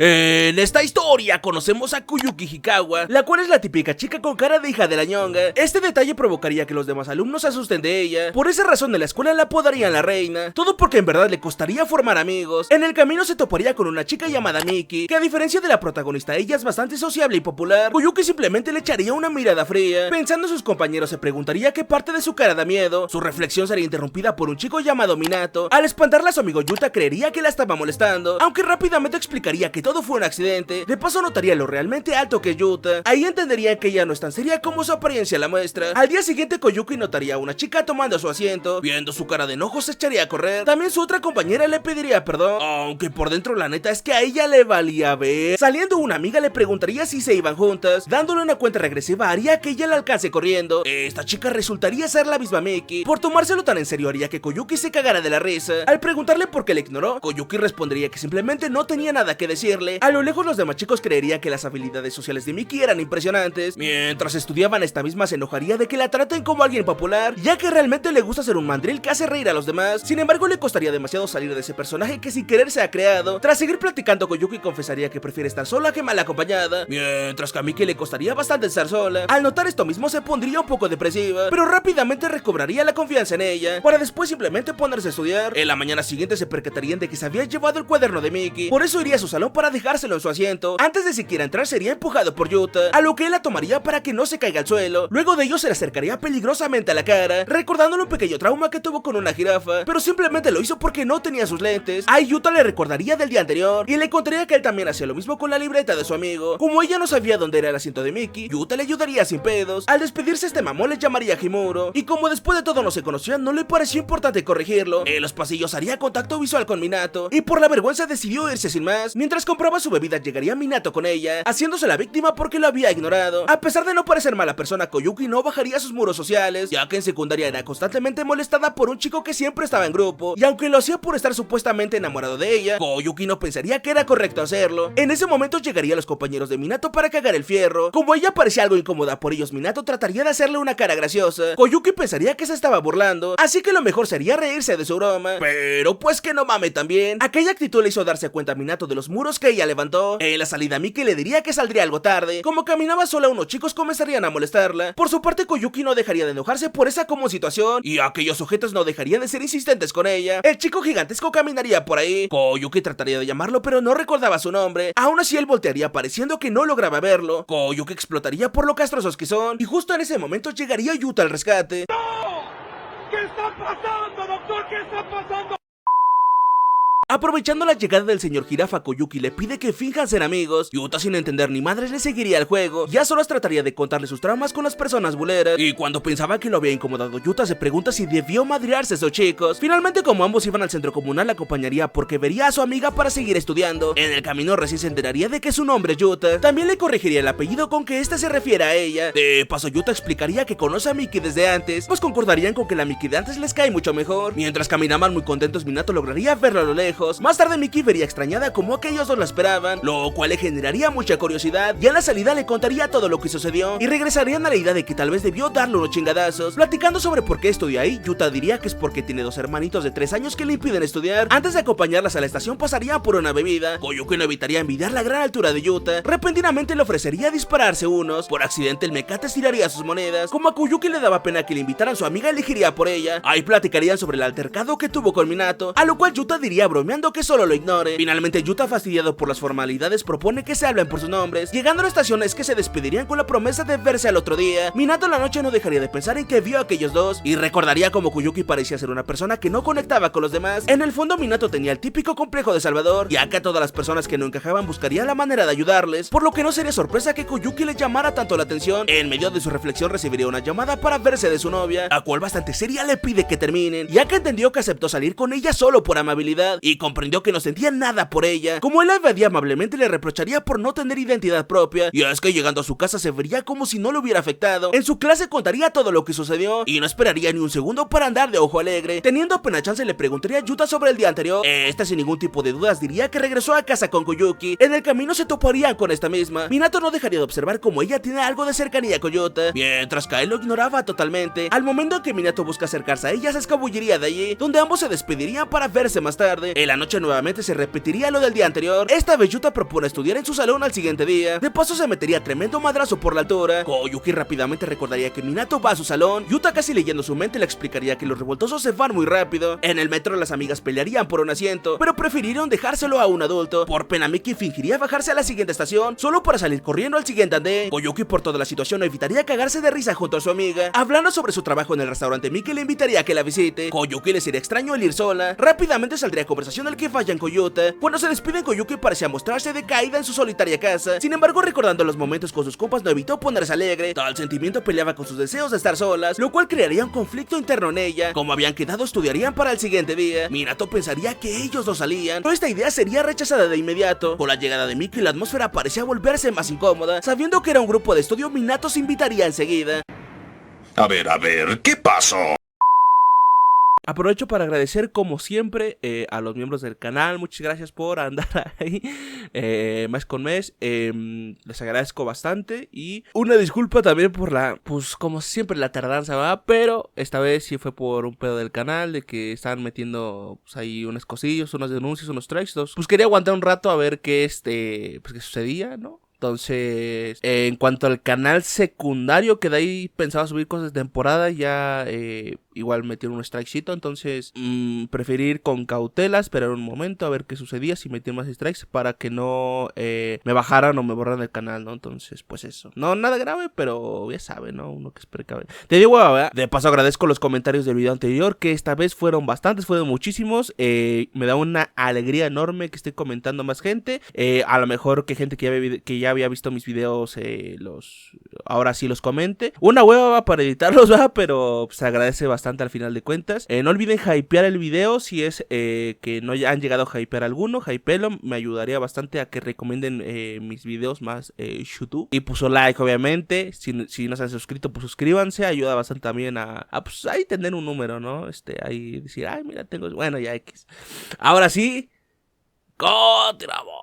En esta historia conocemos a Koyuki Hikawa, la cual es la típica chica con cara de hija de la ñonga. Este detalle provocaría que los demás alumnos se asusten de ella. Por esa razón en la escuela la apodarían la reina, todo porque en verdad le costaría formar amigos. En el camino se toparía con una chica llamada Miki, que a diferencia de la protagonista ella es bastante sociable y popular. Koyuki simplemente le echaría una mirada fría. Pensando en sus compañeros se preguntaría qué parte de su cara da miedo. Su reflexión sería interrumpida por un chico llamado Minato. Al espantarla su amigo Yuta creería que la estaba molestando, aunque rápidamente explicaría que todo fue un accidente. De paso notaría lo realmente alto que es Yuta. Ahí entendería que ella no es tan seria como su apariencia la muestra. Al día siguiente Koyuki notaría a una chica tomando su asiento. Viendo su cara de enojo se echaría a correr. También su otra compañera le pediría perdón, aunque por dentro la neta es que a ella le valía ver. Saliendo una amiga le preguntaría si se iban juntas. Dándole una cuenta regresiva haría que ella la alcance corriendo. Esta chica resultaría ser la misma Miki. Por tomárselo tan en serio haría que Koyuki se cagara de la risa. Al preguntarle por qué le ignoró, Koyuki respondería que simplemente no tenía nada que decirle. A lo lejos los demás chicos creerían que las habilidades sociales de Miki eran impresionantes. Mientras estudiaban, esta misma se enojaría de que la traten como alguien popular, ya que realmente le gusta ser un mandril que hace reír a los demás. Sin embargo, le costaría demasiado salir de ese personaje que sin querer se ha creado. Tras seguir platicando, Koyuki confesaría que prefiere estar sola que mal acompañada, mientras que a Miki le costaría bastante estar sola. Al notar esto mismo se pondría un poco depresiva, pero rápidamente recobraría la confianza en ella, para después simplemente ponerse a estudiar. En la mañana siguiente se percatarían de que se había llevado el cuaderno de Miki, por eso iría a su salón para dejárselo en su asiento. Antes de siquiera entrar sería empujado por Yuta, a lo que él la tomaría para que no se caiga al suelo. Luego de ello se le acercaría peligrosamente a la cara, recordándole un pequeño trauma que tuvo con una jirafa, pero simplemente lo hizo porque no tenía sus lentes. A Yuta le recordaría del día anterior y le contaría que él también hacía lo mismo con la libreta de su amigo. Como ella no sabía dónde era el asiento de Miki, Yuta le ayudaría sin pedos. Al despedirse este mamón le llamaría Himuro, y como después de todo no se conocían, no le pareció importante corregirlo. En los pasillos haría contacto visual con Minato y por la vergüenza decidió irse sin más. Mientras compraba su bebida llegaría Minato con ella, haciéndose la víctima porque lo había ignorado. A pesar de no parecer mala persona, Koyuki no bajaría sus muros sociales, ya que en secundaria era constantemente molestada por un chico que siempre estaba en grupo, y aunque lo hacía por estar supuestamente enamorado de ella, Koyuki no pensaría que era correcto hacerlo. En ese momento llegarían los compañeros de Minato para cagar el fierro. Como ella parecía algo incómoda por ellos, Minato trataría de hacerle una cara graciosa. Koyuki pensaría que se estaba burlando, así que lo mejor sería reírse de su broma, pero pues que no mame también. Aquella actitud le hizo darse cuenta a Minato de los muros que ella levantó. En la salida Miki le diría que saldría algo tarde. Como caminaba sola, unos chicos comenzarían a molestarla. Por su parte, Koyuki no dejaría de enojarse por esa común situación, y aquellos sujetos no dejarían de ser insistentes con ella. El chico gigantesco caminaría por ahí. Koyuki trataría de llamarlo, pero no recordaba su nombre. Aún así él voltearía pareciendo que no lograba verlo. Koyuki explotaría por lo castrosos que son, y justo en ese momento llegaría Yuta al rescate. ¡No! ¿Qué está pasando, doctor? ¿Qué está pasando? Aprovechando la llegada del señor Jirafa, Koyuki le pide que finjan ser amigos. Yuta, sin entender ni madres, le seguiría el juego. Ya solas trataría de contarle sus traumas con las personas buleras, y cuando pensaba que lo había incomodado, Yuta se pregunta si debió madrearse a esos chicos. Finalmente, como ambos iban al centro comunal, la acompañaría porque vería a su amiga para seguir estudiando. En el camino recién se enteraría de que su nombre es Yuta. También le corregiría el apellido con que este se refiere a ella. De paso, Yuta explicaría que conoce a Miki desde antes, pues concordarían con que la Miki de antes les cae mucho mejor. Mientras caminaban muy contentos, Minato lograría verlo a lo lejos. Más tarde Miki vería extrañada como aquellos dos la esperaban, lo cual le generaría mucha curiosidad, y a la salida le contaría todo lo que sucedió, y regresarían a la idea de que tal vez debió darle unos chingadazos. Platicando sobre por qué estudia ahí, Yuta diría que es porque tiene dos hermanitos de 3 años que le impiden estudiar. Antes de acompañarlas a la estación pasaría por una bebida. Koyuki no evitaría envidiar la gran altura de Yuta. Repentinamente le ofrecería dispararse unos. Por accidente el mecate tiraría sus monedas. Como a Koyuki le daba pena que le invitaran, su amiga elegiría por ella. Ahí platicarían sobre el altercado que tuvo con Minato, a lo cual Yuta diría bromeando que solo lo ignore. Finalmente Yuta, fastidiado por las formalidades, propone que se hablen por sus nombres. Llegando a la estación es que se despedirían con la promesa de verse al otro día. Minato en la noche no dejaría de pensar en que vio a aquellos dos, y recordaría como Koyuki parecía ser una persona que no conectaba con los demás. En el fondo Minato tenía el típico complejo de Salvador, ya que a todas las personas que no encajaban buscaría la manera de ayudarles, por lo que no sería sorpresa que Koyuki le llamara tanto la atención. En medio de su reflexión recibiría una llamada para verse de su novia, a cual bastante seria le pide que terminen, ya que entendió que aceptó salir con ella solo por amabilidad, y comprendió que no sentía nada por ella. Como él la evadía amablemente, le reprocharía por no tener identidad propia, y es que llegando a su casa se vería como si no le hubiera afectado. En su clase contaría todo lo que sucedió, y no esperaría ni un segundo para andar de ojo alegre. Teniendo apenas chance le preguntaría a Yuta sobre el día anterior. Esta sin ningún tipo de dudas diría que regresó a casa con Koyuki. En el camino se toparían con esta misma. Minato no dejaría de observar como ella tiene algo de cercanía con Yuta, mientras que él lo ignoraba totalmente. Al momento en que Minato busca acercarse a ella, se escabulliría de allí, donde ambos se despedirían para verse más tarde. El la noche nuevamente se repetiría lo del día anterior. Esta vez Yuta propone estudiar en su salón al siguiente día. De paso se metería tremendo madrazo por la altura. Koyuki rápidamente recordaría que Minato va a su salón. Yuta, casi leyendo su mente, le explicaría que los revoltosos se van muy rápido. En el metro las amigas pelearían por un asiento, pero prefirieron dejárselo a un adulto. Por pena Miki fingiría bajarse a la siguiente estación solo para salir corriendo al siguiente andén. Koyuki, por toda la situación, no evitaría cagarse de risa junto a su amiga. Hablando sobre su trabajo en el restaurante, Miki le invitaría a que la visite. Koyuki le sería extraño el ir sola. Rápidamente saldría conversación al que fallan Koyuta. Cuando se despiden, Koyuki parecía mostrarse decaída en su solitaria casa. Sin embargo, recordando los momentos con sus compas, no evitó ponerse alegre. Tal sentimiento peleaba con sus deseos de estar solas, lo cual crearía un conflicto interno en ella. Como habían quedado, estudiarían para el siguiente día. Minato pensaría que ellos no salían, pero esta idea sería rechazada de inmediato. Con la llegada de Miki, la atmósfera parecía volverse más incómoda. Sabiendo que era un grupo de estudio, Minato se invitaría enseguida. A ver, ¿qué pasó? Aprovecho para agradecer como siempre a los miembros del canal. Muchas gracias por andar ahí mes con mes. Les agradezco bastante. Y una disculpa también por pues como siempre la tardanza, ¿verdad? Pero esta vez sí fue por un pedo del canal, de que estaban metiendo pues, ahí unas cosillas, unas denuncias, unos strikes. Pues quería aguantar un rato a ver qué pues, qué sucedía, ¿no? Entonces, en cuanto al canal secundario, que de ahí pensaba subir cosas de temporada, ya igual metieron un strikecito. Entonces, preferí ir con cautela, esperar un momento a ver qué sucedía, si metían más strikes, para que no me bajaran o me borraran el canal, ¿no? Entonces, pues eso. No, nada grave, pero ya sabe, ¿no? Uno que es precave. Te digo, ¿verdad? De paso agradezco los comentarios del video anterior, que esta vez fueron bastantes, fueron muchísimos. Me da una alegría enorme que esté comentando más gente. A lo mejor que gente que ya había visto mis videos, ahora sí los comente. Una hueva para editarlos, ¿verdad? Pero se agradece bastante al final de cuentas. No olviden hypear el video si es que no han llegado a hypear alguno. Hypelo, me ayudaría bastante a que recomienden mis videos más YouTube. Y puso like, obviamente. Si no se han suscrito, pues suscríbanse. Ayuda bastante también a pues ahí tener un número, ¿no? Ahí decir, ay, mira, tengo... Bueno, ya X. Ahora sí, continuamos.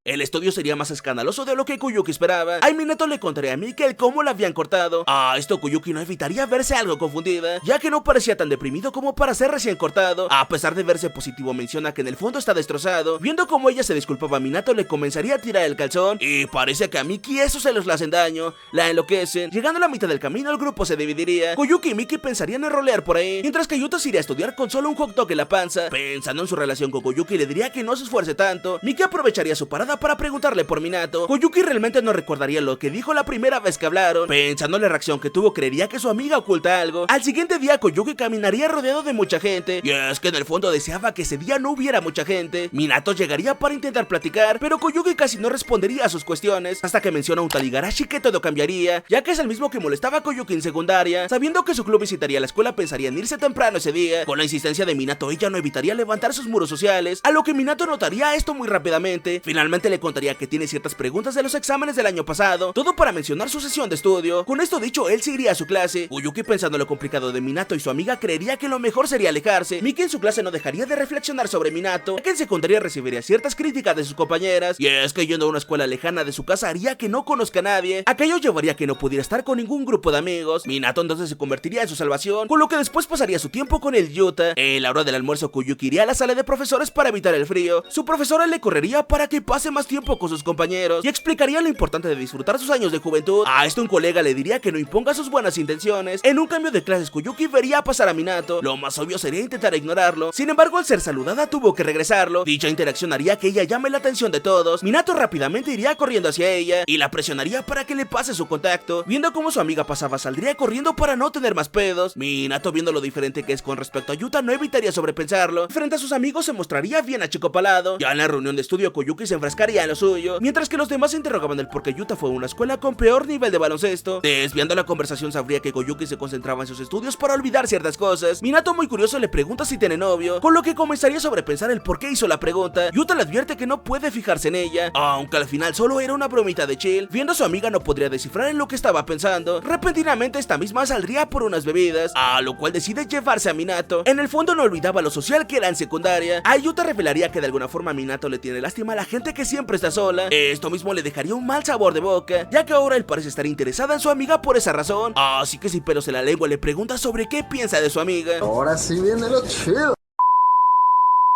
El estudio sería más escandaloso de lo que Koyuki esperaba. A Minato le contaría a Miki el cómo la habían cortado. Esto Koyuki no evitaría verse algo confundida, ya que no parecía tan deprimido como para ser recién cortado. A pesar de verse positivo, menciona que en el fondo está destrozado. Viendo cómo ella se disculpaba, Minato le comenzaría a tirar el calzón, y parece que a Miki eso se los le hacen daño. La enloquecen. Llegando a la mitad del camino, el grupo se dividiría. Koyuki y Miki pensarían en rolear por ahí, mientras que Yuta se iría a estudiar con solo un hot dog en la panza. Pensando en su relación con Koyuki, le diría que no se esfuerce tanto. Miki aprovecharía su parada para preguntarle por Minato. Koyuki realmente no recordaría lo que dijo la primera vez que hablaron. Pensando en la reacción que tuvo, creería que su amiga oculta algo. Al siguiente día, Koyuki caminaría rodeado de mucha gente, y es que en el fondo deseaba que ese día no hubiera mucha gente. Minato llegaría para intentar platicar, pero Koyuki casi no respondería a sus cuestiones, hasta que menciona a un tal Igarashi que todo cambiaría, ya que es el mismo que molestaba a Koyuki en secundaria. Sabiendo que su club visitaría la escuela, pensaría en irse temprano ese día. Con la insistencia de Minato, ella no evitaría levantar sus muros sociales, a lo que Minato notaría esto muy rápidamente. Finalmente le contaría que tiene ciertas preguntas de los exámenes del año pasado, todo para mencionar su sesión de estudio. Con esto dicho, él se iría a su clase. Koyuki, pensando en lo complicado de Minato y su amiga, creería que lo mejor sería alejarse. Miki en su clase no dejaría de reflexionar sobre Minato, ya que en secundaria recibiría ciertas críticas de sus compañeras, y es que yendo a una escuela lejana de su casa haría que no conozca a nadie. Aquello llevaría a que no pudiera estar con ningún grupo de amigos. Minato entonces se convertiría en su salvación, con lo que después pasaría su tiempo con el Yuta. En la hora del almuerzo, Koyuki iría a la sala de profesores para evitar el frío. Su profesora le correría para que pase más tiempo con sus compañeros y explicaría lo importante de disfrutar sus años de juventud. A esto un colega le diría que no imponga sus buenas intenciones. En un cambio de clases, Koyuki vería pasar a Minato. Lo más obvio sería intentar ignorarlo. Sin embargo, al ser saludada, tuvo que regresarlo. Dicha interacción haría que ella llame la atención de todos. Minato rápidamente iría corriendo hacia ella y la presionaría para que le pase su contacto. Viendo cómo su amiga pasaba, saldría corriendo para no tener más pedos. Minato, viendo lo diferente que es con respecto a Yuta, no evitaría sobrepensarlo. Frente a sus amigos se mostraría bien achicopalado. Ya en la reunión de estudio, Koyuki se enfrascaría en lo suyo, mientras que los demás se interrogaban del por qué Yuta fue a una escuela con peor nivel de baloncesto. Desviando la conversación, sabría que Koyuki se concentraba en sus estudios para olvidar ciertas cosas. Minato, muy curioso, le pregunta si tiene novio, con lo que comenzaría a sobrepensar el por qué hizo la pregunta. Yuta le advierte que no puede fijarse en ella, aunque al final solo era una bromita de chill. Viendo a su amiga, no podría descifrar en lo que estaba pensando. Repentinamente esta misma saldría por unas bebidas, a lo cual decide llevarse a Minato. En el fondo no olvidaba lo social que era en secundaria. A Yuta revelaría que de alguna forma Minato le tiene lástima a la gente que siempre está sola. Esto mismo le dejaría un mal sabor de boca, ya que ahora él parece estar interesada en su amiga por esa razón. Así que sin pelos en la lengua le pregunta sobre qué piensa de su amiga. Ahora sí viene lo chido.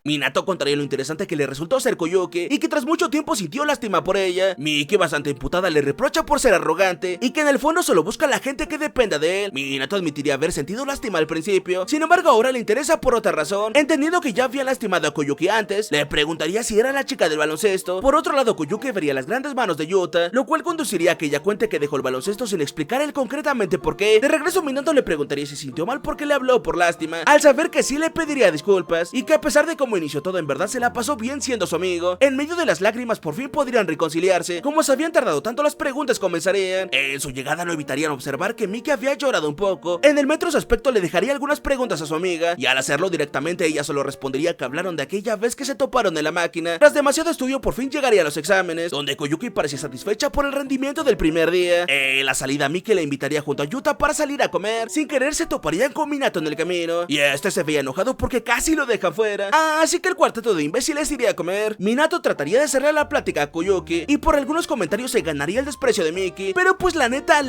Minato contaría lo interesante que le resultó ser Koyuki y que tras mucho tiempo sintió lástima por ella. Miki, bastante imputada, le reprocha por ser arrogante y que en el fondo solo busca a la gente que dependa de él. Minato admitiría haber sentido lástima al principio, sin embargo ahora le interesa por otra razón. Entendiendo que ya había lastimado a Koyuki antes, le preguntaría si era la chica del baloncesto. Por otro lado, Koyuki vería las grandes manos de Yuta, lo cual conduciría a que ella cuente que dejó el baloncesto sin explicar él concretamente por qué. De regreso, Minato le preguntaría si sintió mal porque le habló por lástima, al saber que sí le pediría disculpas y que a pesar de cómo inició todo, en verdad se la pasó bien siendo su amigo. En medio de las lágrimas por fin podrían reconciliarse. Como se habían tardado tanto, las preguntas comenzarían. En su llegada no evitarían observar que Miki había llorado un poco. En el metro su aspecto le dejaría algunas preguntas a su amiga, y al hacerlo directamente ella solo respondería que hablaron de aquella vez que se toparon en la máquina. Tras demasiado estudio por fin llegaría a los exámenes, donde Koyuki parecía satisfecha por el rendimiento del primer día. En la salida Miki le invitaría junto a Yuta para salir a comer. Sin querer se toparían con Minato en el camino, y este se veía enojado porque casi lo dejan fuera. Así que el cuarteto de imbéciles iría a comer. Minato trataría de cerrar la plática a Koyuki y por algunos comentarios se ganaría el desprecio de Miki, pero pues la neta,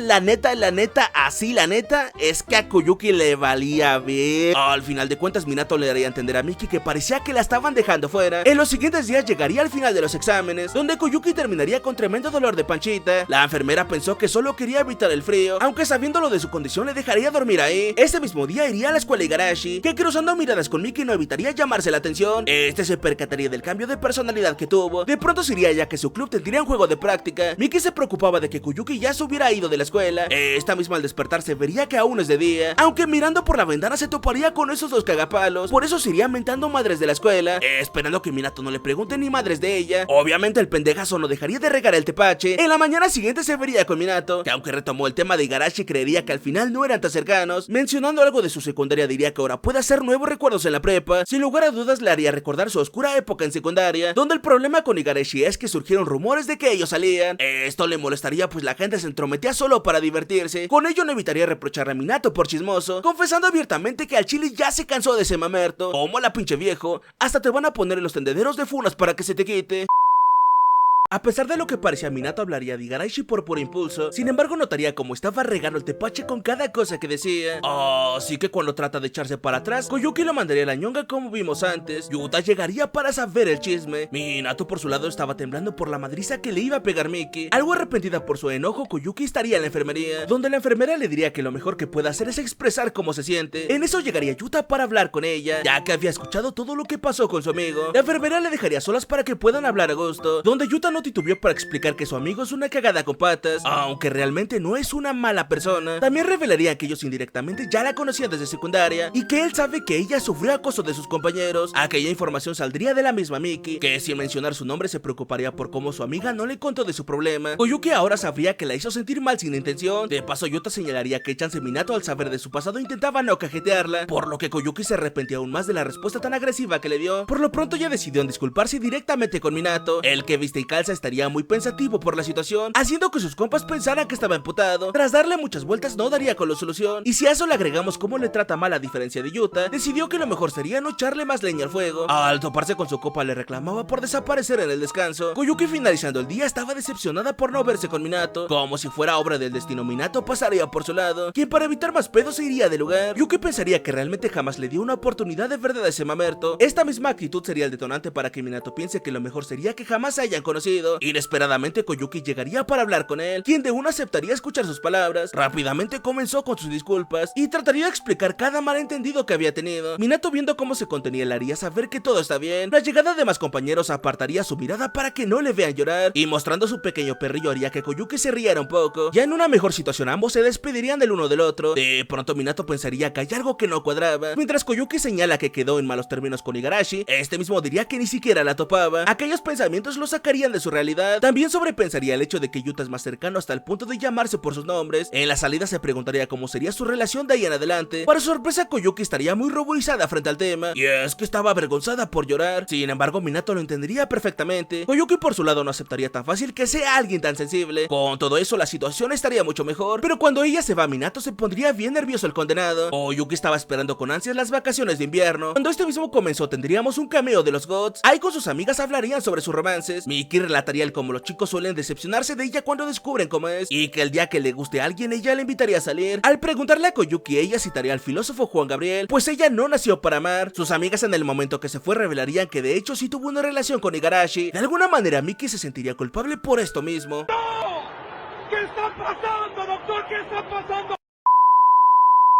así la neta, es que a Koyuki le valía bien. Al final de cuentas Minato le daría a entender a Miki que parecía que la estaban dejando fuera. En los siguientes días llegaría al final de los exámenes, donde Koyuki terminaría con tremendo dolor de panchita. La enfermera pensó que solo quería evitar el frío, aunque sabiendo lo de su condición le dejaría dormir ahí. Ese mismo día iría a la escuela Igarashi, que cruzando miradas con Miki no evitaría llamarse la atención. Este se percataría del cambio de personalidad que tuvo. De pronto se iría ya que su club tendría un juego de práctica. Miki se preocupaba de que Koyuki ya se hubiera ido de la escuela. Esta misma al despertarse vería que aún es de día, aunque mirando por la ventana se toparía con esos dos cagapalos. Por eso se iría mentando madres de la escuela, esperando que Minato no le pregunte ni madres de ella. Obviamente el pendejazo no dejaría de regar el tepache. En la mañana siguiente se vería con Minato, que aunque retomó el tema de Igarashi creería que al final no eran tan cercanos. Mencionando algo de su secundaria diría que ahora puede hacer nuevos recuerdos en la prepa. Sin lugar a dudas le haría recordar su oscura época en secundaria, donde el problema con Igarashi es que surgieron rumores de que ellos salían. Esto le molestaría pues la gente se entrometía solo para divertirse. Con ello no evitaría reprocharle a Minato por chismoso, confesando abiertamente que al chile ya se cansó de ese mamerto. Como la pinche viejo, hasta te van a poner en los tendederos de funas para que se te quite. A pesar de lo que parecía, Minato hablaría de Igarashi por puro impulso. Sin embargo, notaría cómo estaba regando el tepache con cada cosa que decía. Así que cuando trata de echarse para atrás, Koyuki lo mandaría a la ñonga como vimos antes. Yuta llegaría para saber el chisme. Minato por su lado estaba temblando por la madriza que le iba a pegar Miki. Algo arrepentida por su enojo, Koyuki estaría en la enfermería, donde la enfermera le diría que lo mejor que puede hacer es expresar cómo se siente. En eso llegaría Yuta para hablar con ella, ya que había escuchado todo lo que pasó con su amigo. La enfermera le dejaría solas para que puedan hablar a gusto, donde Yuta no titubeó para explicar que su amigo es una cagada con patas, aunque realmente no es una mala persona. También revelaría que ellos indirectamente ya la conocían desde secundaria y que él sabe que ella sufrió acoso de sus compañeros. Aquella información saldría de la misma Miki, que sin mencionar su nombre se preocuparía por cómo su amiga no le contó de su problema. Koyuki ahora sabría que la hizo sentir mal sin intención. De paso, Yuta señalaría que Chance Minato al saber de su pasado intentaba no cajetearla, por lo que Koyuki se arrepentía aún más de la respuesta tan agresiva que le dio. Por lo pronto ya decidió en disculparse directamente con Minato. El que viste y calza estaría muy pensativo por la situación, haciendo que sus compas pensaran que estaba emputado. Tras darle muchas vueltas no daría con la solución, y si a eso le agregamos cómo le trata mal a diferencia de Yuta, decidió que lo mejor sería no echarle más leña al fuego. Al toparse con su copa le reclamaba por desaparecer en el descanso. Koyuki finalizando el día estaba decepcionada por no verse con Minato. Como si fuera obra del destino, Minato pasaría por su lado, quien para evitar más pedos se iría del lugar. Yuki pensaría que realmente jamás le dio una oportunidad de verdad a ese mamerto. Esta misma actitud sería el detonante para que Minato piense que lo mejor sería que jamás se hayan conocido. Inesperadamente Koyuki llegaría para hablar con él, quien de una aceptaría escuchar sus palabras. Rápidamente comenzó con sus disculpas y trataría de explicar cada malentendido que había tenido. Minato, viendo cómo se contenía, le haría saber que todo está bien. La llegada de más compañeros apartaría su mirada para que no le vean llorar, y mostrando su pequeño perrillo haría que Koyuki se riera un poco. Ya en una mejor situación ambos se despedirían del uno del otro. De pronto Minato pensaría que hay algo que no cuadraba. Mientras Koyuki señala que quedó en malos términos con Igarashi, este mismo diría que ni siquiera la topaba. Aquellos pensamientos lo sacarían de su realidad. También sobrepensaría el hecho de que Yuta es más cercano hasta el punto de llamarse por sus nombres. En la salida se preguntaría cómo sería su relación de ahí en adelante. Para su sorpresa, Koyuki estaría muy ruborizada frente al tema, y es que estaba avergonzada por llorar. Sin embargo, Minato lo entendería perfectamente. Koyuki por su lado no aceptaría tan fácil que sea alguien tan sensible. Con todo eso la situación estaría mucho mejor, pero cuando ella se va, Minato se pondría bien nervioso el condenado. Koyuki estaba esperando con ansias las vacaciones de invierno. Cuando este mismo comenzó tendríamos un cameo de los Gods. Ahí con sus amigas hablarían sobre sus romances. Miki relataría el cómo los chicos suelen decepcionarse de ella cuando descubren cómo es, y que el día que le guste a alguien ella le invitaría a salir. Al preguntarle a Koyuki, ella citaría al filósofo Juan Gabriel, pues ella no nació para amar. Sus amigas en el momento que se fue revelarían que de hecho sí tuvo una relación con Igarashi. De alguna manera Miki se sentiría culpable por esto mismo. ¡No! ¿Qué está pasando, doctor? ¿Qué está pasando?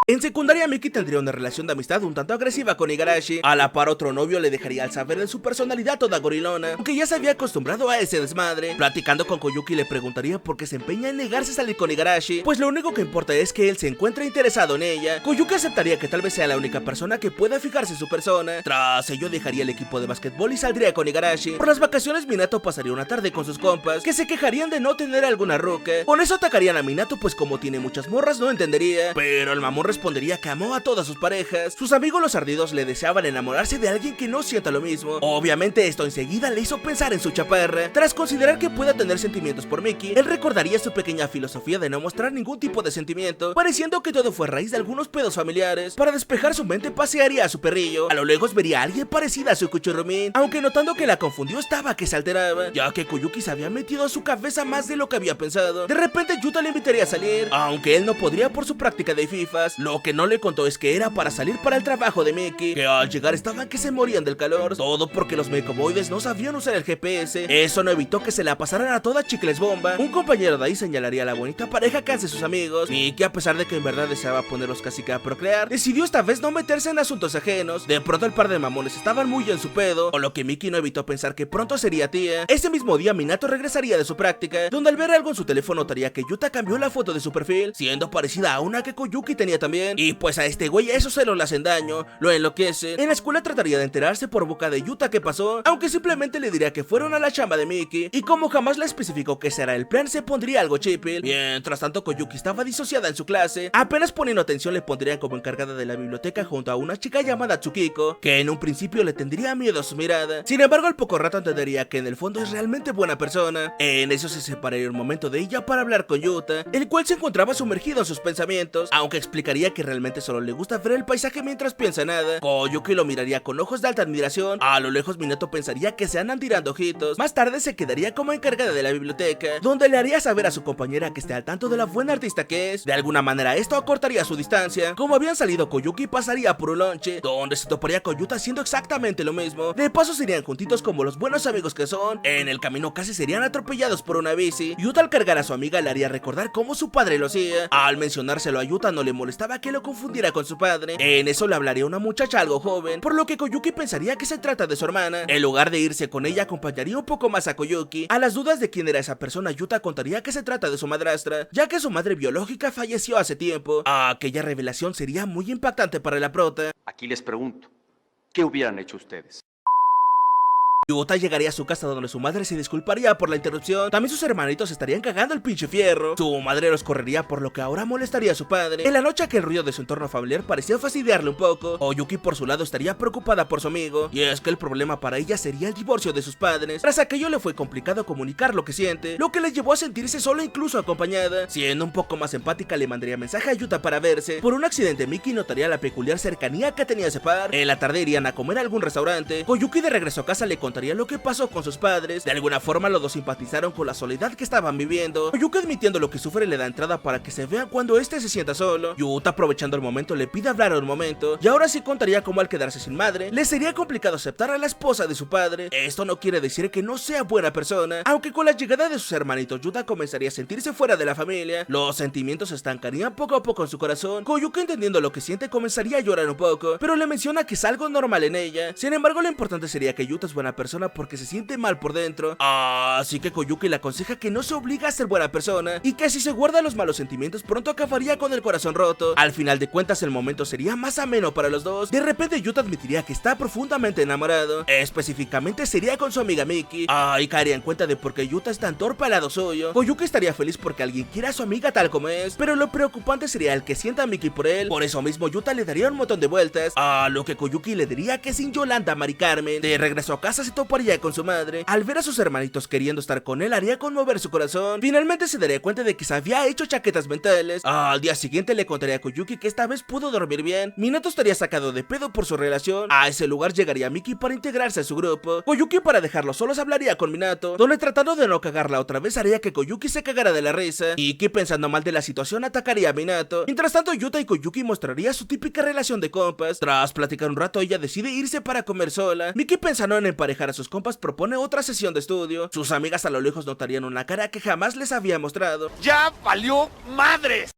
En secundaria, Miki tendría una relación de amistad un tanto agresiva con Igarashi. A la par, otro novio le dejaría al saber de su personalidad toda gorilona, aunque ya se había acostumbrado a ese desmadre. Platicando con Koyuki le preguntaría por qué se empeña en negarse a salir con Igarashi, pues lo único que importa es que él se encuentra interesado en ella. Koyuki aceptaría que tal vez sea la única persona que pueda fijarse en su persona. Tras ello dejaría el equipo de básquetbol y saldría con Igarashi. Por las vacaciones Minato pasaría una tarde con sus compas, que se quejarían de no tener alguna ruca. Con eso atacarían a Minato, pues como tiene muchas morras no entendería, pero el mamón respondería que amó a todas sus parejas. Sus amigos los ardidos le deseaban enamorarse de alguien que no sienta lo mismo. Obviamente esto enseguida le hizo pensar en su chaparra. Tras considerar que pueda tener sentimientos por Miki, él recordaría su pequeña filosofía de no mostrar ningún tipo de sentimiento, pareciendo que todo fue a raíz de algunos pedos familiares. Para despejar su mente pasearía a su perrillo. A lo lejos vería a alguien parecida a su Kuchurumin, aunque notando que la confundió estaba que se alteraba, ya que Koyuki se había metido a su cabeza más de lo que había pensado. De repente Yuta le invitaría a salir, aunque él no podría por su práctica de FIFAs. Lo que no le contó es que era para salir para el trabajo de Miki, que al llegar estaban que se morían del calor, todo porque los mecoboides no sabían usar el GPS. Eso no evitó que se la pasaran a toda chicles bomba. Un compañero de ahí señalaría a la bonita pareja que hace sus amigos. Miki, a pesar de que en verdad deseaba ponerlos casi que a procrear, decidió esta vez no meterse en asuntos ajenos. De pronto el par de mamones estaban muy en su pedo, o lo que Miki no evitó pensar que pronto sería tía. Ese mismo día Minato regresaría de su práctica, donde al ver algo en su teléfono notaría que Yuta cambió la foto de su perfil, siendo parecida a una que Koyuki tenía también. Y pues a este güey esos celos le hacen daño, lo enloquece. En la escuela trataría de enterarse por boca de Yuta qué pasó, aunque simplemente le diría que fueron a la chamba de Miki, y como jamás le especificó que será el plan, se pondría algo chipil. Mientras tanto Koyuki estaba disociada en su clase, apenas poniendo atención le pondrían como encargada de la biblioteca junto a una chica llamada Tsukiko, que en un principio le tendría miedo a su mirada. Sin embargo al poco rato entendería que en el fondo es realmente buena persona. En eso se separaría un momento de ella para hablar con Yuta, el cual se encontraba sumergido en sus pensamientos, aunque explicaría que realmente solo le gusta ver el paisaje mientras piensa nada. Koyuki lo miraría con ojos de alta admiración. A lo lejos Minato pensaría que se andan tirando ojitos. Más tarde se quedaría como encargada de la biblioteca, donde le haría saber a su compañera que esté al tanto de la buena artista que es. De alguna manera esto acortaría su distancia. Como habían salido, Koyuki pasaría por un lonche, donde se toparía con Yuta haciendo exactamente lo mismo. De paso serían juntitos como los buenos amigos que son. En el camino casi serían atropellados por una bici. Yuta al cargar a su amiga le haría recordar cómo su padre lo hacía. Al mencionárselo a Yuta no le molestaba que lo confundiera con su padre. En eso le hablaría una muchacha algo joven, por lo que Koyuki pensaría que se trata de su hermana. En lugar de irse con ella acompañaría un poco más a Koyuki. A las dudas de quién era esa persona, Yuta contaría que se trata de su madrastra, ya que su madre biológica falleció hace tiempo. Aquella revelación sería muy impactante para la prota. Aquí les pregunto, ¿qué hubieran hecho ustedes? Yuta llegaría a su casa donde su madre se disculparía por la interrupción. También sus hermanitos estarían cagando el pinche fierro. Su madre los correría, por lo que ahora molestaría a su padre. En la noche aquel ruido de su entorno familiar parecía fastidiarle un poco. Oyuki por su lado estaría preocupada por su amigo, y es que el problema para ella sería el divorcio de sus padres. Tras aquello le fue complicado comunicar lo que siente, lo que le llevó a sentirse sola incluso acompañada. Siendo un poco más empática le mandaría mensaje a Yuta para verse. Por un accidente Miki notaría la peculiar cercanía que tenía ese par. En la tarde irían a comer a algún restaurante. Koyuki de regreso a casa le contaría lo que pasó con sus padres. De alguna forma los dos simpatizaron con la soledad que estaban viviendo. Koyuki admitiendo lo que sufre le da entrada para que se vea cuando este se sienta solo. Yuta aprovechando el momento le pide hablar un momento, y ahora sí contaría cómo al quedarse sin madre le sería complicado aceptar a la esposa de su padre. Esto no quiere decir que no sea buena persona, aunque con la llegada de sus hermanitos Yuta comenzaría a sentirse fuera de la familia. Los sentimientos se estancarían poco a poco en su corazón. Koyuki entendiendo lo que siente comenzaría a llorar un poco, pero le menciona que es algo normal en ella. Sin embargo lo importante sería que Yuta es buena persona porque se siente mal por dentro. Así que Koyuki le aconseja que no se obliga a ser buena persona, y que si se guarda los malos sentimientos pronto acabaría con el corazón roto. Al final de cuentas el momento sería más ameno para los dos. De repente Yuta admitiría que está profundamente enamorado, específicamente sería con su amiga Miki. Y caería en cuenta de por qué Yuta es tan torpe al lado suyo. Koyuki estaría feliz porque alguien quiera a su amiga tal como es, pero lo preocupante sería el que sienta a Miki por él. Por eso mismo Yuta le daría un montón de vueltas, a lo que Koyuki le diría que sin Yolanda Mari Carmen. De regreso a casa se toparía con su madre. Al ver a sus hermanitos queriendo estar con él, haría conmover su corazón. Finalmente se daría cuenta de que se había hecho chaquetas mentales. Al día siguiente le contaría a Koyuki que esta vez pudo dormir bien. Minato estaría sacado de pedo por su relación. A ese lugar llegaría Miki para integrarse a su grupo. Koyuki, para dejarlos solos, hablaría con Minato, donde, tratando de no cagarla otra vez, haría que Koyuki se cagara de la risa. Iki, pensando mal de la situación, atacaría a Minato. Mientras tanto, Yuta y Koyuki mostraría su típica relación de compas. Tras platicar un rato, ella decide irse para comer sola. Miki, pensando en emparejar a sus compas, propone otra sesión de estudio. Sus amigas a lo lejos notarían una cara que jamás les había mostrado. ¡Ya valió madres!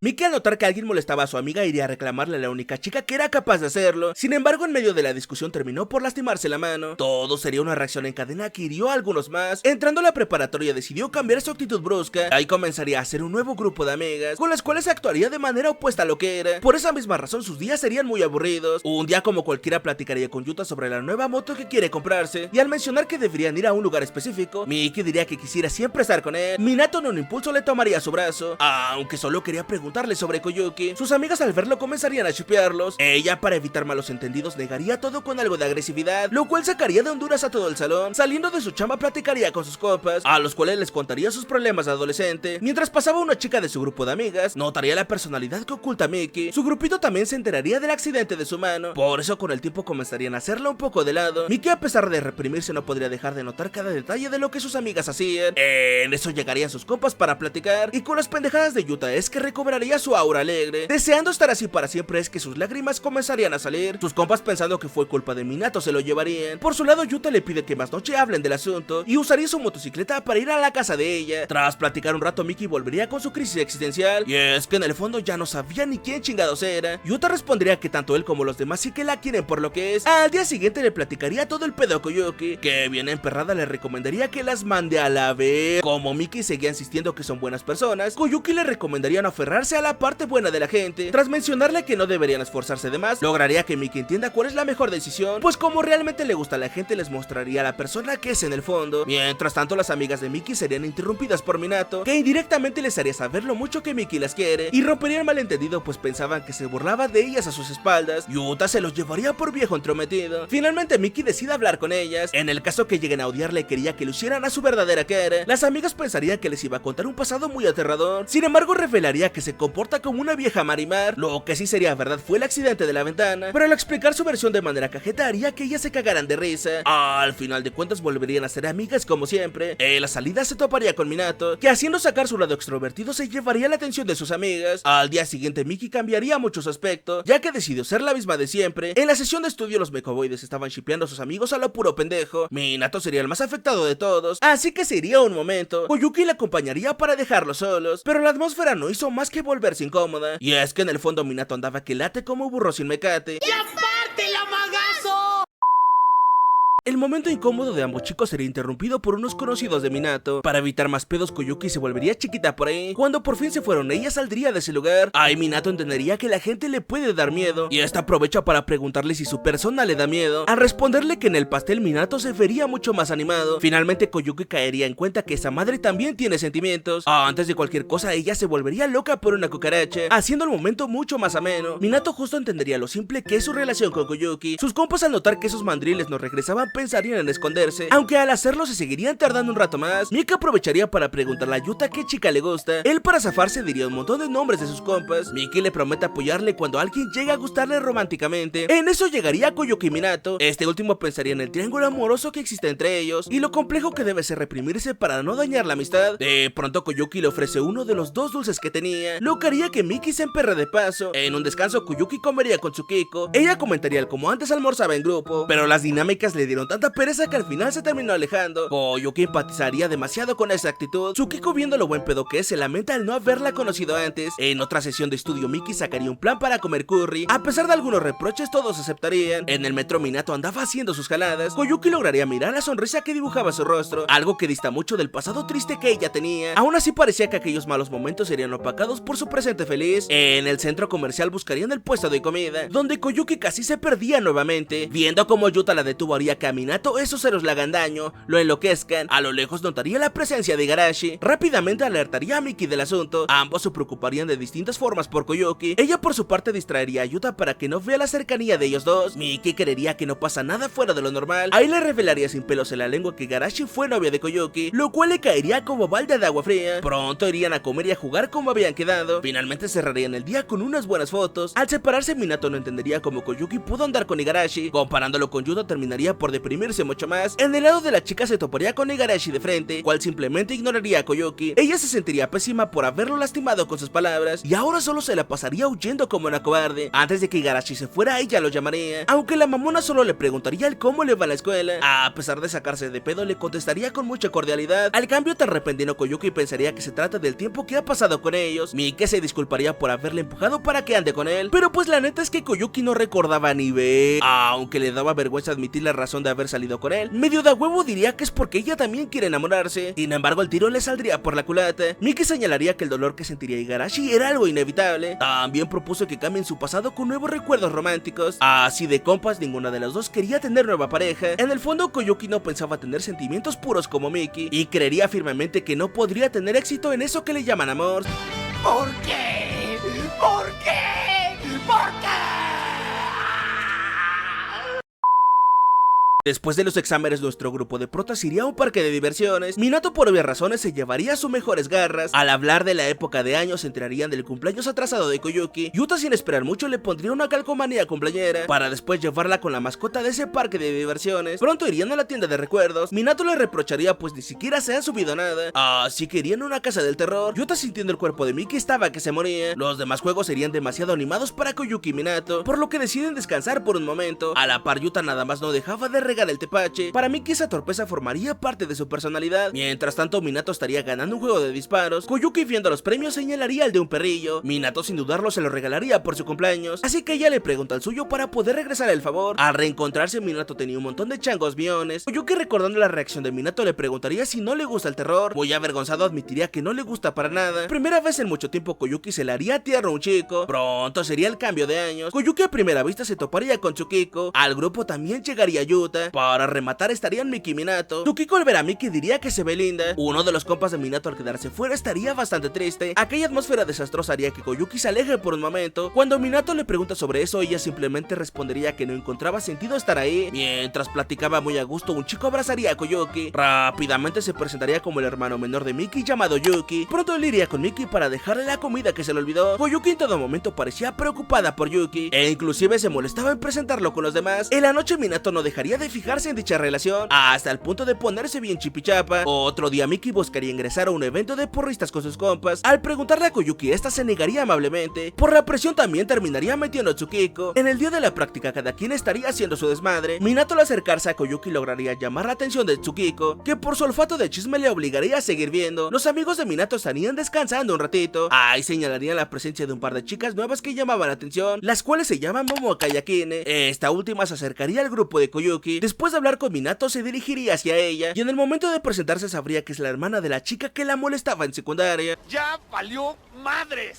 Miki, al notar que alguien molestaba a su amiga, iría a reclamarle a la única chica que era capaz de hacerlo. Sin embargo, en medio de la discusión terminó por lastimarse la mano. Todo sería una reacción en cadena que hirió a algunos más. Entrando a la preparatoria, decidió cambiar su actitud brusca. Ahí comenzaría a hacer un nuevo grupo de amigas, con las cuales actuaría de manera opuesta a lo que era. Por esa misma razón, sus días serían muy aburridos. Un día, como cualquiera, platicaría con Yuta sobre la nueva moto que quiere comprarse, y al mencionar que deberían ir a un lugar específico, Miki diría que quisiera siempre estar con él. Minato, en un impulso, le tomaría su brazo, aunque solo quería preguntarle sobre Koyuki. Sus amigas, al verlo, comenzarían a shipearlos. Ella, para evitar malos entendidos, negaría todo con algo de agresividad, lo cual sacaría de Honduras a todo el salón. Saliendo de su chamba, platicaría con sus copas, a los cuales les contaría sus problemas de adolescente. Mientras pasaba una chica de su grupo de amigas, notaría la personalidad que oculta Miki. Su grupito también se enteraría del accidente de su mano, por eso con el tiempo comenzarían a hacerla un poco de lado. Miki, a pesar de reprimirse, no podría dejar de notar cada detalle de lo que sus amigas hacían. En eso llegarían sus compas para platicar, y con las pendejadas de Yuta es que recobraría su aura alegre. Deseando estar así para siempre, es que sus lágrimas comenzarían a salir. Sus compas, pensando que fue culpa de Minato, se lo llevarían. Por su lado, Yuta le pide que más noche hablen del asunto y usaría su motocicleta para ir a la casa de ella. Tras platicar un rato, Miki volvería con su crisis existencial, y es que en el fondo ya no sabía ni quién chingados era. Yuta respondería que tanto él como los demás sí que la quieren por lo que es. Al día siguiente le platicaría todo el pedo a Koyuki, que bien emperrada le recomendaría que las mande a la vez. Como Miki seguía insistiendo que son buenas personas, Koyuki le recomendaría no aferrarse a la parte buena de la gente. Tras mencionarle que no deberían esforzarse de más, lograría que Miki entienda cuál es la mejor decisión, pues como realmente le gusta a la gente, les mostraría a la persona que es en el fondo. Mientras tanto, las amigas de Miki serían interrumpidas por Minato, que indirectamente les haría saber lo mucho que Miki las quiere, y romperían malentendido, pues pensaban que se burlaba de ellas a sus espaldas. Yuta se los llevaría por viejo entrometido. Finalmente, Miki decide hablar con ellas. En el caso que lleguen a odiarle, quería que lucieran a su verdadera cara. Las amigas pensarían que les iba a contar un pasado muy aterrador. Sin embargo, revelaría que se comporta como una vieja Marimar. Lo que sí sería verdad fue el accidente de la ventana, pero al explicar su versión de manera cajeta, haría que ellas se cagaran de risa. Al final de cuentas, volverían a ser amigas como siempre. En la salida se toparía con Minato, que haciendo sacar su lado extrovertido se llevaría la atención de sus amigas. Al día siguiente, Miki cambiaría mucho su aspecto, ya que decidió ser la misma de siempre. En la sesión de estudio, los mecoboides estaban shipeando a sus amigos a lo puro pendejo. Minato sería el más afectado de todos, así que se iría un momento. Koyuki le acompañaría para dejarlos solos, pero la atmósfera no hizo más que volverse incómoda, y es que en el fondo Minato andaba que late como burro sin mecate. ¡Y aparte la magazo! El momento incómodo de ambos chicos sería interrumpido por unos conocidos de Minato. Para evitar más pedos, Koyuki se volvería chiquita por ahí. Cuando por fin se fueron, ella saldría de ese lugar. Ahí Minato entendería que la gente le puede dar miedo, y esta aprovecha para preguntarle si su persona le da miedo. Al responderle que en el pastel, Minato se vería mucho más animado. Finalmente, Koyuki caería en cuenta que esa madre también tiene sentimientos. Antes de cualquier cosa, ella se volvería loca por una cucaracha, haciendo el momento mucho más ameno. Minato justo entendería lo simple que es su relación con Koyuki. Sus compas, al notar que esos mandriles no regresaban, pensarían en esconderse, aunque al hacerlo se seguirían tardando un rato más. Miki aprovecharía para preguntarle a Yuta qué chica le gusta. Él, para zafarse, diría un montón de nombres de sus compas. Miki le promete apoyarle cuando alguien llegue a gustarle románticamente. En eso llegaría Koyuki y Minato. Este último pensaría en el triángulo amoroso que existe entre ellos y lo complejo que debe ser reprimirse para no dañar la amistad. De pronto, Koyuki le ofrece uno de los dos dulces que tenía, lo que haría que Miki se emperre de paso. En un descanso, Koyuki comería con Tsukiko. Ella comentaría el como antes almorzaba en grupo, pero las dinámicas le dieron tanta pereza que al final se terminó alejando. Koyuki empatizaría demasiado con esa actitud. Tsukiko, viendo lo buen pedo que es, se lamenta al no haberla conocido antes. En otra sesión de estudio, Miki sacaría un plan para comer curry. A pesar de algunos reproches, todos aceptarían. En el metro, Minato andaba haciendo sus jaladas. Koyuki lograría mirar la sonrisa que dibujaba su rostro, algo que dista mucho del pasado triste que ella tenía. Aún así, parecía que aquellos malos momentos serían opacados por su presente feliz. En el centro comercial buscarían el puesto de comida, donde Koyuki casi se perdía nuevamente. Viendo como Yuta la detuvo, haría que a Minato esos ceros le hagan daño, lo enloquezcan. A lo lejos notaría la presencia de Igarashi, rápidamente alertaría a Miki del asunto. Ambos se preocuparían de distintas formas por Koyuki. Ella por su parte distraería a Yuta para que no vea la cercanía de ellos dos. Miki creería que no pasa nada fuera de lo normal. Ahí le revelaría sin pelos en la lengua que Igarashi fue novia de Koyuki, lo cual le caería como balde de agua fría. Pronto irían a comer y a jugar como habían quedado. Finalmente cerrarían el día con unas buenas fotos. Al separarse, Minato no entendería cómo Koyuki pudo andar con Igarashi. Comparándolo con Yuta terminaría por deprimirse mucho más. En el lado de la chica se toparía con Igarashi de frente, cual simplemente ignoraría a Koyuki. Ella se sentiría pésima por haberlo lastimado con sus palabras y ahora solo se la pasaría huyendo como una cobarde. Antes de que Igarashi se fuera, ella lo llamaría, aunque la mamona solo le preguntaría el cómo le va a la escuela. A pesar de sacarse de pedo, le contestaría con mucha cordialidad. Al cambio tan repentino, Koyuki pensaría que se trata del tiempo que ha pasado con ellos. Miki se disculparía por haberle empujado para que ande con él, pero pues la neta es que Koyuki no recordaba ni ver, aunque le daba vergüenza admitir la razón de haber salido con él. Medio de huevo diría que es porque ella también quiere enamorarse. Sin embargo, el tiro le saldría por la culata. Miki señalaría que el dolor que sentiría Igarashi era algo inevitable. También propuso que cambien su pasado con nuevos recuerdos románticos. Así de compas, ninguna de las dos quería tener nueva pareja. En el fondo, Koyuki no pensaba tener sentimientos puros como Miki y creería firmemente que no podría tener éxito en eso que le llaman amor. ¿Por qué? ¿Por qué? ¿Por qué? Después de los exámenes, nuestro grupo de protas iría a un parque de diversiones. Minato por obvias razones se llevaría sus mejores garras. Al hablar de la época de años, se enterarían del cumpleaños atrasado de Koyuki. Yuta, sin esperar mucho, le pondría una calcomanía cumpleañera para después llevarla con la mascota de ese parque de diversiones. Pronto irían a la tienda de recuerdos. Minato le reprocharía pues ni siquiera se han subido nada, así que irían a una casa del terror. Yuta, sintiendo el cuerpo de Miki, estaba que se moría. Los demás juegos serían demasiado animados para Koyuki y Minato, por lo que deciden descansar por un momento. A la par, Yuta nada más no dejaba de regar el tepache. Para Miki esa torpeza formaría parte de su personalidad. Mientras tanto, Minato estaría ganando un juego de disparos. Koyuki, viendo los premios, señalaría el de un perrillo. Minato sin dudarlo se lo regalaría por su cumpleaños, así que ella le pregunta el suyo para poder regresar el favor. Al reencontrarse, Minato tenía un montón de changos biones. Koyuki, recordando la reacción de Minato, le preguntaría si no le gusta el terror. Muy avergonzado admitiría que no le gusta para nada. Primera vez en mucho tiempo, Koyuki se le haría tierno a un chico. Pronto sería el cambio de años. Koyuki a primera vista se toparía con Tsukiko. Al grupo también llegaría Yuta. Para rematar estarían Miki y Minato. Tsukiko al ver a Miki diría que se ve linda. Uno de los compas de Minato al quedarse fuera estaría bastante triste. Aquella atmósfera desastrosa haría que Koyuki se aleje por un momento. Cuando Minato le pregunta sobre eso, ella simplemente respondería que no encontraba sentido estar ahí. Mientras platicaba muy a gusto, un chico abrazaría a Koyuki. Rápidamente se presentaría como el hermano menor de Miki llamado Yuki. Pronto él iría con Miki para dejarle la comida que se le olvidó. Koyuki en todo momento parecía preocupada por Yuki e inclusive se molestaba en presentarlo con los demás. En la noche, Minato no dejaría de fijarse en dicha relación hasta el punto de ponerse bien chipichapa. Otro día, Miki buscaría ingresar a un evento de porristas con sus compas. Al preguntarle a Koyuki, esta se negaría amablemente. Por la presión también terminaría metiendo a Tsukiko. En el día de la práctica, cada quien estaría haciendo su desmadre. Minato, al acercarse a Koyuki, lograría llamar la atención de Tsukiko, que por su olfato de chisme le obligaría a seguir viendo. Los amigos de Minato estarían descansando un ratito. Ahí señalarían la presencia de un par de chicas nuevas que llamaban la atención, las cuales se llaman Momoka y Akine. Esta última se acercaría al grupo de Koyuki. Después de hablar con Minato, se dirigiría hacia ella y en el momento de presentarse sabría que es la hermana de la chica que la molestaba en secundaria. ¡Ya valió madres!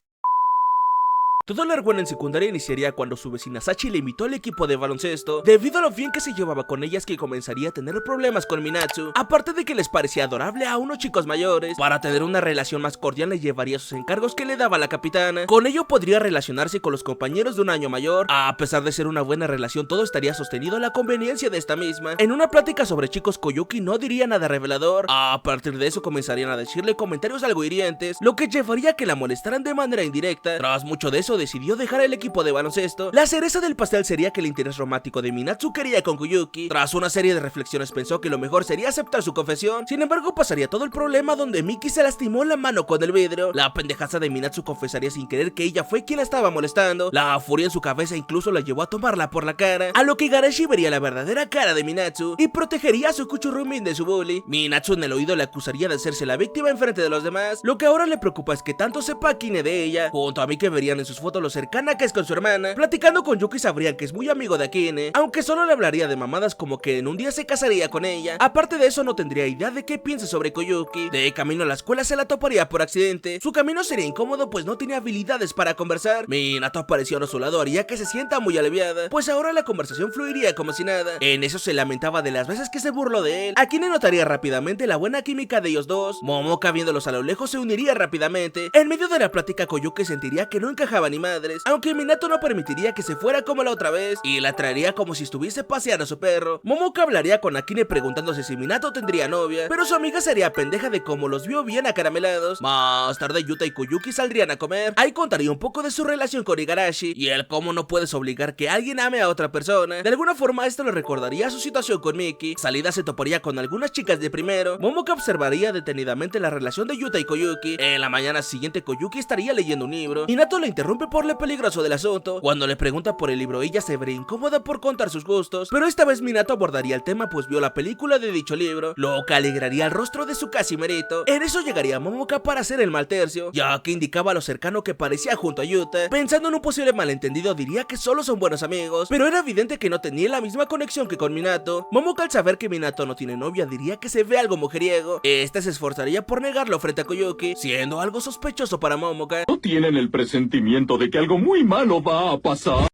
Todo el argüeno en secundaria iniciaría cuando su vecina Sachi le invitó al equipo de baloncesto. Debido a lo bien que se llevaba con ellas, que comenzaría a tener problemas con Minato, aparte de que les parecía adorable a unos chicos mayores. Para tener una relación más cordial, le llevaría sus encargos que le daba la capitana. Con ello podría relacionarse con los compañeros de un año mayor. A pesar de ser una buena relación, todo estaría sostenido a la conveniencia de esta misma. En una plática sobre chicos, Koyuki no diría nada revelador. A partir de eso comenzarían a decirle comentarios algo hirientes, lo que llevaría a que la molestaran de manera indirecta. Tras mucho de eso, decidió dejar el equipo de baloncesto. La cereza del pastel sería que el interés romántico de Minato quería con Koyuki. Tras una serie de reflexiones, pensó que lo mejor sería aceptar su confesión. Sin embargo, pasaría todo el problema donde Miki se lastimó la mano con el vidrio. La pendejaza de Minato confesaría sin querer que ella fue quien la estaba molestando. La furia en su cabeza incluso la llevó a tomarla por la cara, a lo que Igarashi vería la verdadera cara de Minato y protegería a su Kuchurumin de su bully. Minato en el oído le acusaría de hacerse la víctima enfrente de los demás. Lo que ahora le preocupa es que tanto sepa Akine de ella. Junto a Miki verían en sus fotos foto lo cercana que es con su hermana. Platicando con Yuki sabrían que es muy amigo de Akine, aunque solo le hablaría de mamadas como que en un día se casaría con ella. Aparte de eso no tendría idea de qué piensa sobre Koyuki. De camino a la escuela se la toparía por accidente. Su camino sería incómodo pues no tenía habilidades para conversar. Minato apareciendo a su lado haría que se sienta muy aliviada, pues ahora la conversación fluiría como si nada. En eso se lamentaba de las veces que se burló de él. Akine notaría rápidamente la buena química de ellos dos. Momoka viéndolos a lo lejos se uniría rápidamente. En medio de la plática Koyuki sentiría que no encajaba ni madres, aunque Minato no permitiría que se fuera como la otra vez y la traería como si estuviese paseando a su perro. Momoka hablaría con Akine preguntándose si Minato tendría novia, pero su amiga sería pendeja de cómo los vio bien acaramelados. Más tarde Yuta y Koyuki saldrían a comer. Ahí contaría un poco de su relación con Igarashi y el cómo no puedes obligar que alguien ame a otra persona. De alguna forma esto le recordaría su situación con Miki. Salida se toparía con algunas chicas de primero. Momoka observaría detenidamente la relación de Yuta y Koyuki. En la mañana siguiente Koyuki estaría leyendo un libro. Minato le interrumpe por lo peligroso del asunto. Cuando le pregunta por el libro ella se ve incómoda por contar sus gustos, pero esta vez Minato abordaría el tema pues vio la película de dicho libro, lo que alegraría el rostro de su casi merito. En eso llegaría Momoka para hacer el mal tercio, ya que indicaba lo cercano que parecía junto a Yuta. Pensando en un posible malentendido diría que solo son buenos amigos, pero era evidente que no tenía la misma conexión que con Minato. Momoka al saber que Minato no tiene novia diría que se ve algo mujeriego. Este se esforzaría por negarlo frente a Koyuki, siendo algo sospechoso para Momoka. ¿No tienen el presentimiento de que algo muy malo va a pasar?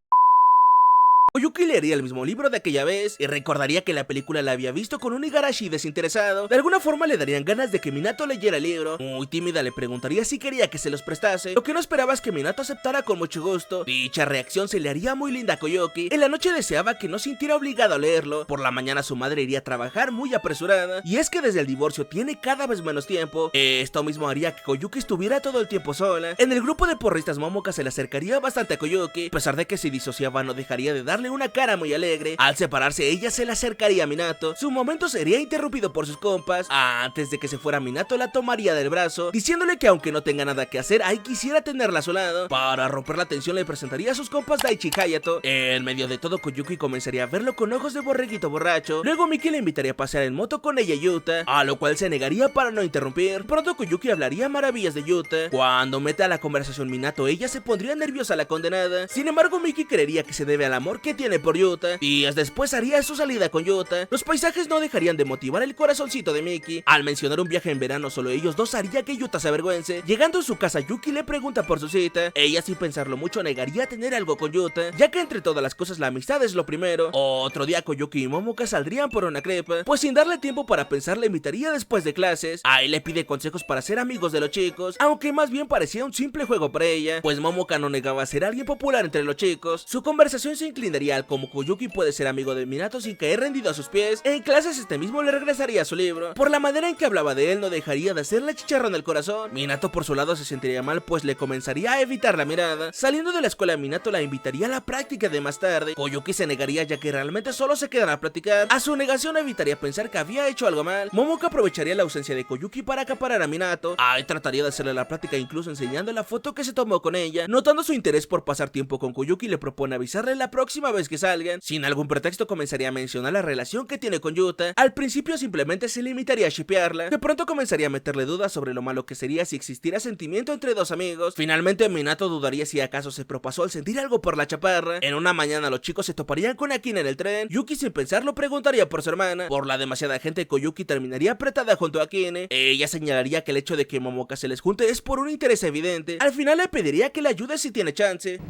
Koyuki leería el mismo libro de aquella vez y recordaría que la película la había visto con un Igarashi desinteresado. De alguna forma le darían ganas de que Minato leyera el libro. Muy tímida le preguntaría si quería que se los prestase. Lo que no esperaba es que Minato aceptara con mucho gusto. Dicha reacción se le haría muy linda a Koyuki. En la noche deseaba que no sintiera obligado a leerlo. Por la mañana su madre iría a trabajar muy apresurada, y es que desde el divorcio tiene cada vez menos tiempo. Esto mismo haría que Koyuki estuviera todo el tiempo sola. En el grupo de porristas Momoka se le acercaría bastante a Koyuki. A pesar de que si disociaba no dejaría de darle una cara muy alegre. Al separarse ella se le acercaría a Minato. Su momento sería interrumpido por sus compas. Antes de que se fuera Minato la tomaría del brazo, diciéndole que aunque no tenga nada que hacer, ahí quisiera tenerla a su lado. Para romper la tensión le presentaría a sus compas Daichi y Hayato. En medio de todo Koyuki comenzaría a verlo con ojos de borreguito borracho. Luego Miki le invitaría a pasear en moto con ella y Yuta, a lo cual se negaría para no interrumpir. Pronto Koyuki hablaría maravillas de Yuta. Cuando meta a la conversación Minato ella se pondría nerviosa la condenada. Sin embargo Miki creería que se debe al amor que tiene por Yuta. Días después haría su salida con Yuta. Los paisajes no dejarían de motivar el corazoncito de Miki. Al mencionar un viaje en verano solo ellos dos haría que Yuta se avergüence. Llegando a su casa Yuki le pregunta por su cita. Ella sin pensarlo mucho negaría tener algo con Yuta, ya que entre todas las cosas la amistad es lo primero. Otro día Koyuki y Momoka saldrían por una crepa, pues sin darle tiempo para pensar le invitaría después de clases. Ahí le pide consejos para ser amigos de los chicos, aunque más bien parecía un simple juego para ella, pues Momoka no negaba ser alguien popular entre los chicos. Su conversación se inclinaría al cómo Koyuki puede ser amigo de Minato sin caer rendido a sus pies. En clases este mismo le regresaría su libro. Por la manera en que hablaba de él no dejaría de hacerle chicharrón el corazón. Minato por su lado se sentiría mal pues le comenzaría a evitar la mirada. Saliendo de la escuela Minato la invitaría a la práctica de más tarde. Koyuki se negaría ya que realmente solo se quedará a platicar. A su negación evitaría pensar que había hecho algo mal. Momoka aprovecharía la ausencia de Koyuki para acaparar a Minato. Ahí trataría de hacerle la plática incluso enseñando la foto que se tomó con ella. Notando su interés por pasar tiempo con Koyuki le propone avisarle la próxima vez que salgan. Sin algún pretexto comenzaría a mencionar la relación que tiene con Yuta. Al principio simplemente se limitaría a shippearla. De pronto comenzaría a meterle dudas sobre lo malo que sería si existiera sentimiento entre dos amigos. Finalmente Minato dudaría si acaso se propasó al sentir algo por la chaparra. En una mañana los chicos se toparían con Akine en el tren. Yuki sin pensarlo preguntaría por su hermana. Por la demasiada gente Koyuki terminaría apretada junto a Akine. Ella señalaría que el hecho de que Momoka se les junte es por un interés evidente. Al final le pediría que le ayude si tiene chance.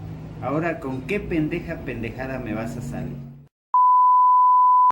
Ahora, ¿con qué pendejada me vas a salir?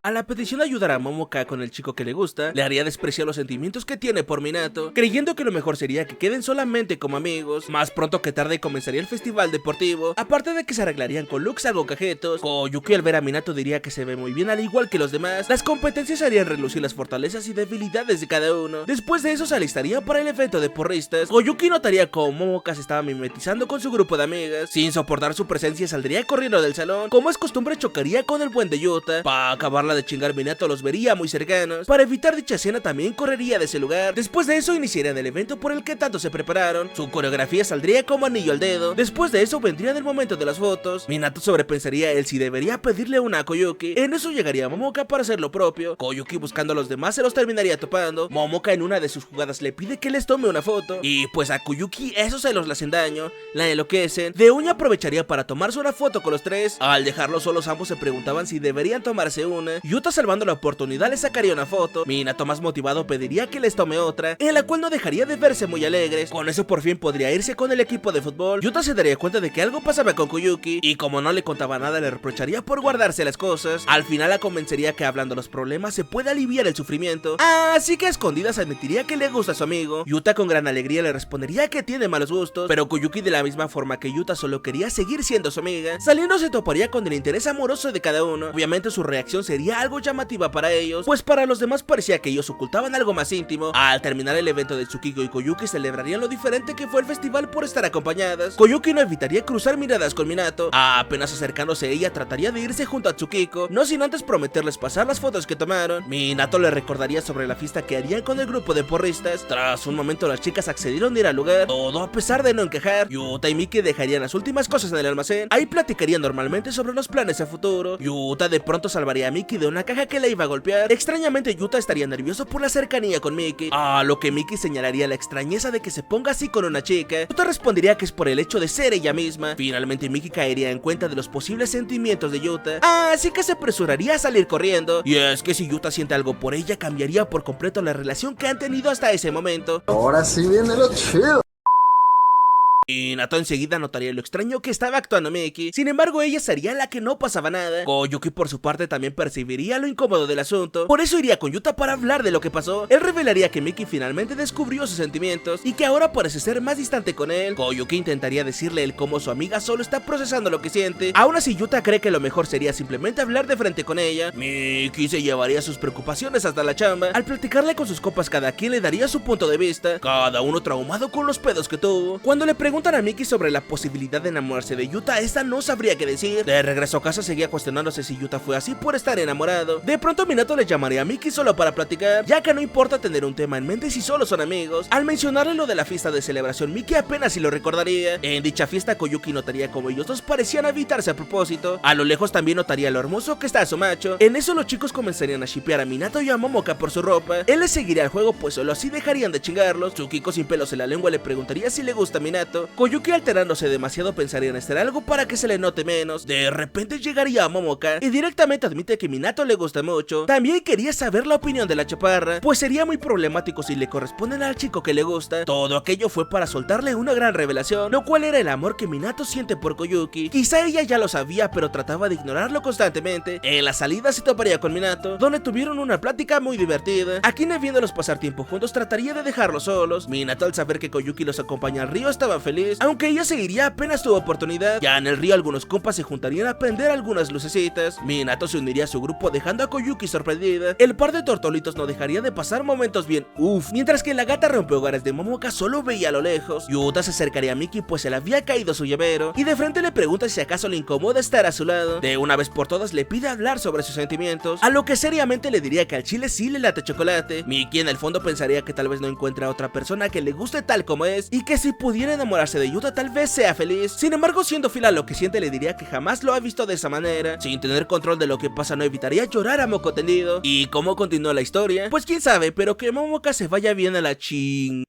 A la petición de ayudar a Momoka con el chico que le gusta, le haría despreciar los sentimientos que tiene por Minato, creyendo que lo mejor sería que queden solamente como amigos. Más pronto que tarde comenzaría el festival deportivo, aparte de que se arreglarían con looks algo cajetos. Koyuki al ver a Minato diría que se ve muy bien al igual que los demás. Las competencias harían relucir las fortalezas y debilidades de cada uno. Después de eso se alistaría para el evento de porristas. Koyuki notaría cómo Momoka se estaba mimetizando con su grupo de amigas. Sin soportar su presencia saldría corriendo del salón. Como es costumbre chocaría con el buen de Yuta. Para acabarla forma de chingar Minato los vería muy cercanos. Para evitar dicha escena también correría de ese lugar. Después de eso iniciarían el evento por el que tanto se prepararon. Su coreografía saldría como anillo al dedo. Después de eso vendría el momento de las fotos. Minato sobrepensaría el si debería pedirle una a Koyuki. En eso llegaría Momoka para hacer lo propio. Koyuki buscando a los demás se los terminaría topando. Momoka en una de sus jugadas le pide que les tome una foto. Y pues a Koyuki esos celos le hacen daño, la enloquecen. De Uña aprovecharía para tomarse una foto con los tres. Al dejarlos solos ambos se preguntaban si deberían tomarse una. Yuta salvando la oportunidad le sacaría una foto. Minato más motivado pediría que les tome otra, en la cual no dejaría de verse muy alegres. Con eso por fin podría irse con el equipo de fútbol. Yuta se daría cuenta de que algo pasaba con Koyuki y como no le contaba nada le reprocharía por guardarse las cosas. Al final la convencería que hablando los problemas se puede aliviar el sufrimiento. Así que a escondidas admitiría que le gusta a su amigo. Yuta con gran alegría le respondería que tiene malos gustos, pero Koyuki de la misma forma que Yuta solo quería seguir siendo su amiga. Saliendo se toparía con el interés amoroso de cada uno. Obviamente su reacción sería algo llamativa para ellos, pues para los demás parecía que ellos ocultaban algo más íntimo. Al terminar el evento de Tsukiko y Koyuki celebrarían lo diferente que fue el festival por estar acompañadas. Koyuki no evitaría cruzar miradas con Minato. Apenas acercándose ella trataría de irse junto a Tsukiko, no sin antes prometerles pasar las fotos que tomaron. Minato le recordaría sobre la fiesta que harían con el grupo de porristas. Tras un momento las chicas accedieron a ir al lugar, todo a pesar de no encajar. Yuta y Miki dejarían las últimas cosas en el almacén. Ahí platicarían normalmente sobre los planes a futuro. Yuta de pronto salvaría a Miki de una caja que le iba a golpear. Extrañamente Yuta estaría nervioso por la cercanía con Miki, a lo que Miki señalaría la extrañeza de que se ponga así con una chica. Yuta respondería que es por el hecho de ser ella misma. Finalmente Miki caería en cuenta de los posibles sentimientos de Yuta, así que se apresuraría a salir corriendo. Y es que si Yuta siente algo por ella cambiaría por completo la relación que han tenido hasta ese momento. Ahora sí viene lo chido. Minato enseguida notaría lo extraño que estaba actuando Miki. Sin embargo ella sería la que no pasaba nada. Koyuki por su parte también percibiría lo incómodo del asunto, por eso iría con Yuta para hablar de lo que pasó. Él revelaría que Miki finalmente descubrió sus sentimientos y que ahora parece ser más distante con él. Koyuki intentaría decirle el cómo su amiga solo está procesando lo que siente. Aún así Yuta cree que lo mejor sería simplemente hablar de frente con ella. Miki se llevaría sus preocupaciones hasta la chamba. Al platicarle con sus copas cada quien le daría su punto de vista, cada uno traumado con los pedos que tuvo. Cuando le preguntan a Miki sobre la posibilidad de enamorarse de Yuta, esta no sabría qué decir. De regreso a casa seguía cuestionándose si Yuta fue así por estar enamorado. De pronto Minato le llamaría a Miki solo para platicar, ya que no importa tener un tema en mente si solo son amigos. Al mencionarle lo de la fiesta de celebración, Miki apenas si lo recordaría. En dicha fiesta Koyuki notaría como ellos dos parecían evitarse a propósito. A lo lejos también notaría lo hermoso que está su macho. En eso los chicos comenzarían a shippear a Minato y a Momoka por su ropa. Él les seguiría el juego pues solo así dejarían de chingarlos. Tsukiko sin pelos en la lengua le preguntaría si le gusta Minato. Koyuki alterándose demasiado pensaría en hacer algo para que se le note menos. De repente llegaría a Momoka y directamente admite que Minato le gusta mucho. También quería saber la opinión de la chaparra, pues sería muy problemático si le corresponden al chico que le gusta. Todo aquello fue para soltarle una gran revelación, lo cual era el amor que Minato siente por Koyuki. Quizá ella ya lo sabía, pero trataba de ignorarlo constantemente. En la salida se toparía con Minato, donde tuvieron una plática muy divertida. Akine viéndolos pasar tiempo juntos trataría de dejarlos solos. Minato al saber que Koyuki los acompaña al río estaba feliz, aunque ella seguiría apenas tuvo oportunidad. Ya en el río algunos compas se juntarían a prender algunas lucecitas. Minato se uniría a su grupo dejando a Koyuki sorprendida. El par de tortolitos no dejaría de pasar momentos bien mientras que la gata rompehogares de Momoka solo veía a lo lejos. Yuta se acercaría a Miki pues se le había caído su llavero y de frente le pregunta si acaso le incomoda estar a su lado. De una vez por todas le pide hablar sobre sus sentimientos, a lo que seriamente le diría que al chile sí le late chocolate. Miki en el fondo pensaría que tal vez no encuentra a otra persona que le guste tal como es y que si pudiera enamorarse de Yuta tal vez sea feliz. Sin embargo, siendo fiel a lo que siente, le diría que jamás lo ha visto de esa manera. Sin tener control de lo que pasa, no evitaría llorar a moco tendido. ¿Y cómo continúa la historia? Pues quién sabe, pero que Momoka se vaya bien a la ching...